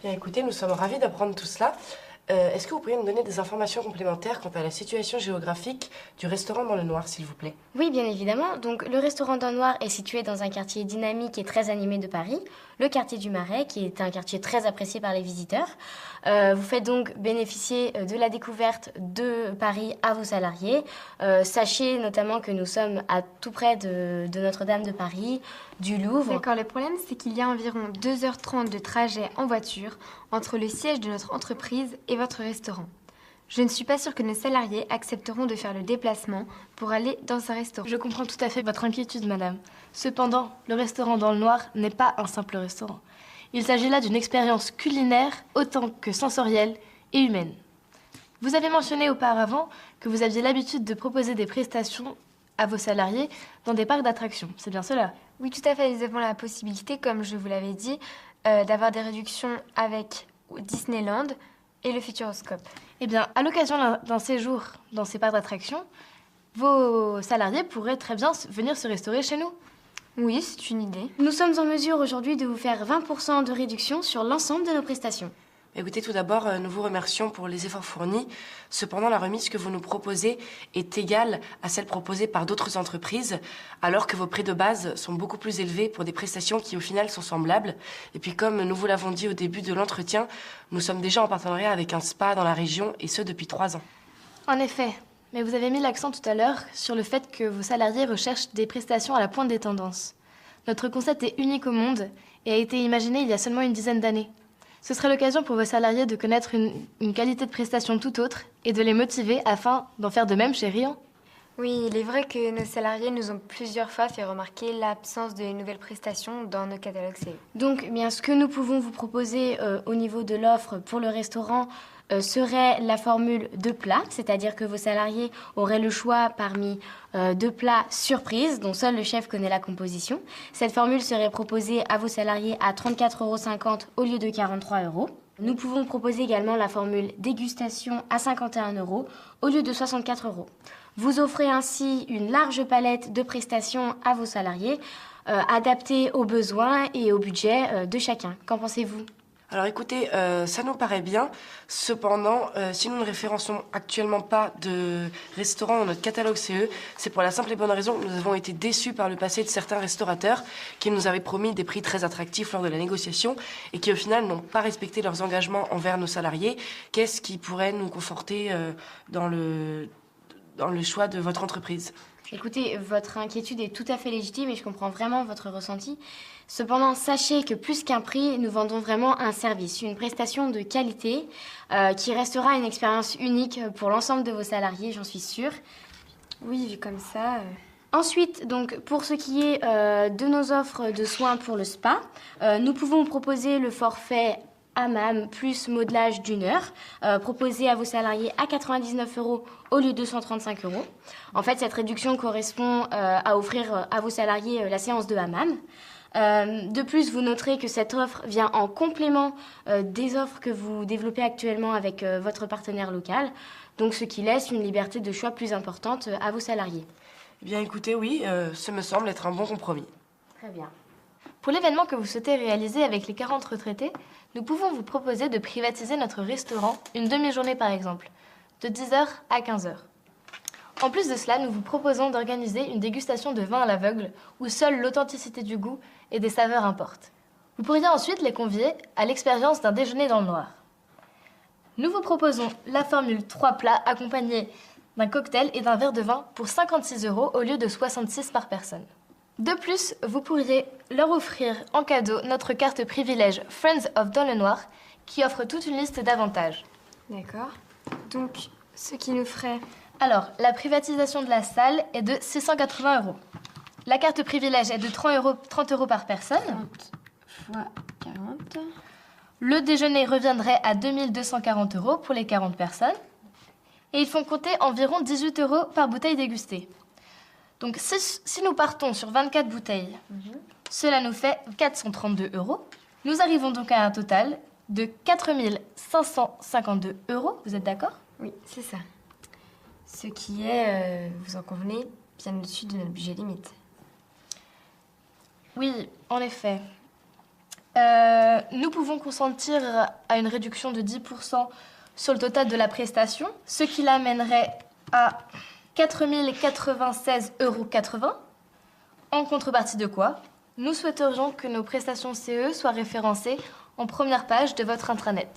Bien, écoutez, nous sommes ravis d'apprendre tout cela. Est-ce que vous pourriez nous donner des informations complémentaires quant à la situation géographique du restaurant dans le Noir, s'il vous plaît? Oui, bien évidemment. Donc, le restaurant dans le Noir est situé dans un quartier dynamique et très animé de Paris, le quartier du Marais, qui est un quartier très apprécié par les visiteurs. Vous faites donc bénéficier de la découverte de Paris à vos salariés. Sachez notamment que nous sommes à tout près de Notre-Dame de Paris, du Louvre. D'accord, le problème c'est qu'il y a environ 2h30 de trajet en voiture entre le siège de notre entreprise et votre restaurant. Je ne suis pas sûre que nos salariés accepteront de faire le déplacement pour aller dans un restaurant. Je comprends tout à fait votre inquiétude, madame. Cependant, le restaurant dans le Noir n'est pas un simple restaurant. Il s'agit là d'une expérience culinaire autant que sensorielle et humaine. Vous avez mentionné auparavant que vous aviez l'habitude de proposer des prestations à vos salariés dans des parcs d'attractions. C'est bien cela? Oui, tout à fait. Nous avons la possibilité, comme je vous l'avais dit, d'avoir des réductions avec Disneyland et le Futuroscope. Eh bien, à l'occasion d'un séjour dans ces parcs d'attractions, vos salariés pourraient très bien venir se restaurer chez nous. Oui, c'est une idée. Nous sommes en mesure aujourd'hui de vous faire 20% de réduction sur l'ensemble de nos prestations. Écoutez, tout d'abord, nous vous remercions pour les efforts fournis. Cependant, la remise que vous nous proposez est égale à celle proposée par d'autres entreprises, alors que vos prix de base sont beaucoup plus élevés pour des prestations qui, au final, sont semblables. Et puis, comme nous vous l'avons dit au début de l'entretien, nous sommes déjà en partenariat avec un spa dans la région, et ce, depuis 3 ans. En effet, mais vous avez mis l'accent tout à l'heure sur le fait que vos salariés recherchent des prestations à la pointe des tendances. Notre concept est unique au monde et a été imaginé il y a seulement une dizaine d'années. Ce serait l'occasion pour vos salariés de connaître une qualité de prestation tout autre et de les motiver afin d'en faire de même chez Riant. Oui, il est vrai que nos salariés nous ont plusieurs fois fait remarquer l'absence de nouvelles prestations dans nos catalogues CE. Donc, eh bien, ce que nous pouvons vous proposer au niveau de l'offre pour le restaurant serait la formule 2 plats, c'est-à-dire que vos salariés auraient le choix parmi 2 plats surprises dont seul le chef connaît la composition. Cette formule serait proposée à vos salariés à 34,50 € au lieu de 43 €. Nous pouvons proposer également la formule dégustation à 51 € au lieu de 64 €. Vous offrez ainsi une large palette de prestations à vos salariés, adaptées aux besoins et au budget de chacun. Qu'en pensez-vous ? Alors écoutez, ça nous paraît bien. Cependant, si nous ne référençons actuellement pas de restaurants dans notre catalogue CE, c'est pour la simple et bonne raison que nous avons été déçus par le passé de certains restaurateurs qui nous avaient promis des prix très attractifs lors de la négociation et qui au final n'ont pas respecté leurs engagements envers nos salariés. Qu'est-ce qui pourrait nous conforter dans le choix de votre entreprise? Écoutez, votre inquiétude est tout à fait légitime et je comprends vraiment votre ressenti. Cependant, sachez que plus qu'un prix, nous vendons vraiment un service, une prestation de qualité qui restera une expérience unique pour l'ensemble de vos salariés, j'en suis sûre. Oui, vu comme ça... Ensuite, donc, pour ce qui est de nos offres de soins pour le spa, nous pouvons proposer le forfait hammam plus modelage d'1 heure, proposé à vos salariés à 99 € au lieu de 135 €. En fait, cette réduction correspond à offrir à vos salariés la séance de hammam. De plus, vous noterez que cette offre vient en complément des offres que vous développez actuellement avec votre partenaire local, donc ce qui laisse une liberté de choix plus importante à vos salariés. Eh bien écoutez, oui, ce me semble être un bon compromis. Très bien. Pour l'événement que vous souhaitez réaliser avec les 40 retraités, nous pouvons vous proposer de privatiser notre restaurant une demi-journée par exemple, de 10 h à 15 h. En plus de cela, nous vous proposons d'organiser une dégustation de vin à l'aveugle où seule l'authenticité du goût et des saveurs importent. Vous pourriez ensuite les convier à l'expérience d'un déjeuner dans le noir. Nous vous proposons la formule 3 plats accompagnés d'un cocktail et d'un verre de vin pour 56 € au lieu de 66 par personne. De plus, vous pourriez leur offrir en cadeau notre carte privilège Friends of Dans le Noir qui offre toute une liste d'avantages. D'accord. Donc, ce qui nous ferait... Alors, la privatisation de la salle est de 680 €. La carte privilège est de 30 € par personne. 30 fois 40. Le déjeuner reviendrait à 2240 € pour les 40 personnes. Et ils font compter environ 18 € par bouteille dégustée. Donc, si nous partons sur 24 bouteilles, cela nous fait 432 €. Nous arrivons donc à un total de 4552 €. Vous êtes d'accord? Oui, c'est ça. Ce qui est, vous en convenez, bien au-dessus de notre budget limite. Oui, en effet. Nous pouvons consentir à une réduction de 10% sur le total de la prestation, ce qui l'amènerait à 4 096,80 €. En contrepartie de quoi, nous souhaiterions que nos prestations CE soient référencées en première page de votre intranet.